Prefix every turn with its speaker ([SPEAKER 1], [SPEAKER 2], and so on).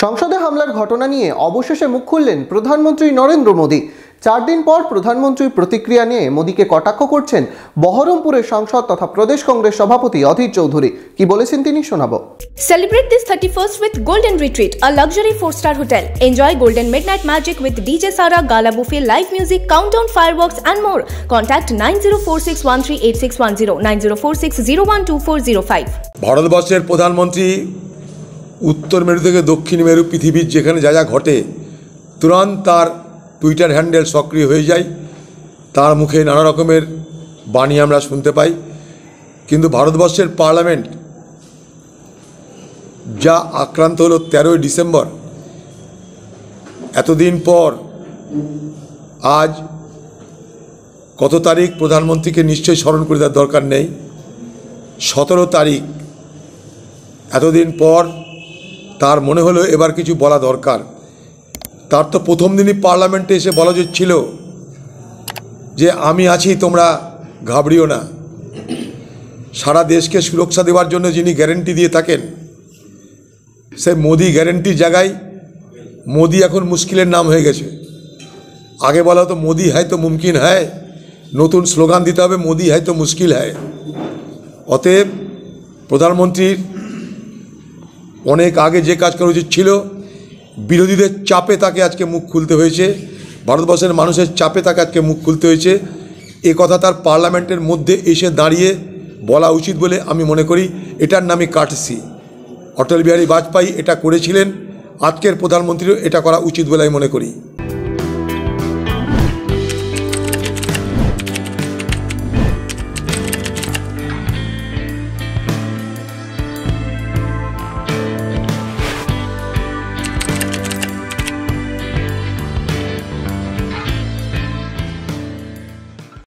[SPEAKER 1] সংসদে হামলার ঘটনা নিয়ে অবশেষে মুখ খুললেন প্রধানমন্ত্রী নরেন্দ্র মোদী। 4 দিন পর প্রধানমন্ত্রীর প্রতিক্রিয়া নিয়ে মোদীকে কটাক্ষ করছেন বহরমপুরের সাংসদ তথা প্রদেশ কংগ্রেস সভাপতি অধীর চৌধুরী। কি বলেছেন তিনি শোনাবো।
[SPEAKER 2] Celebrate this 31st with Golden Retreat, a luxury 4-star hotel. Enjoy golden midnight magic with DJ Sara, gala buffet, live music, countdown fireworks and more. Contact 9046138610, 9046012405.
[SPEAKER 3] ভারতবর্ষের প্রধানমন্ত্রী উত্তর মেরু থেকে দক্ষিণ মেরু পৃথিবীর যেখানে যা যা ঘটে তুরন্ত তার টুইটার হ্যান্ডেল সক্রিয় হয়ে যায়, তার মুখে নানা রকমের বাণী আমরা শুনতে পাই। কিন্তু ভারতবর্ষের পার্লামেন্ট যা আক্রান্ত হলো 13ই ডিসেম্বর, এতদিন পর আজ কত তারিখ প্রধানমন্ত্রীকে নিশ্চয়ই স্মরণ করে দেওয়ার দরকার নেই। 17 তারিখ, এতদিন পর তার মনে হলো এবার কিছু বলা দরকার। তার তো প্রথম দিনই পার্লামেন্টে এসে বলা ছিল যে আমি আছি, তোমরা ঘাবড়িও না। সারা দেশকে সুরক্ষা দেওয়ার জন্য যিনি গ্যারেন্টি দিয়ে থাকেন, সে মোদি গ্যারেন্টির জায়গায় মোদি এখন মুশকিলের নাম হয়ে গেছে। আগে বলা হতো মোদি হ্যায় তো মুমকিন হ্যায়, নতুন স্লোগান দিতে হবে মোদি হ্যায় তো মুশকিল হ্যায়। অতএব প্রধানমন্ত্রীর অনেক আগে যে কাজ করা উচিত ছিল, বিরোধীদের চাপে তাকে আজকে মুখ খুলতে হয়েছে, ভারতবর্ষের মানুষের চাপে তাকে আজকে মুখ খুলতে হয়েছে। এ কথা তার পার্লামেন্টের মধ্যে এসে দাঁড়িয়ে বলা উচিত বলে আমি মনে করি। এটার নামই কার্টেসি। অটল বিহারী বাজপেয়ী এটা করেছিলেন, আজকের প্রধানমন্ত্রীও এটা করা উচিত বলে আমি মনে করি।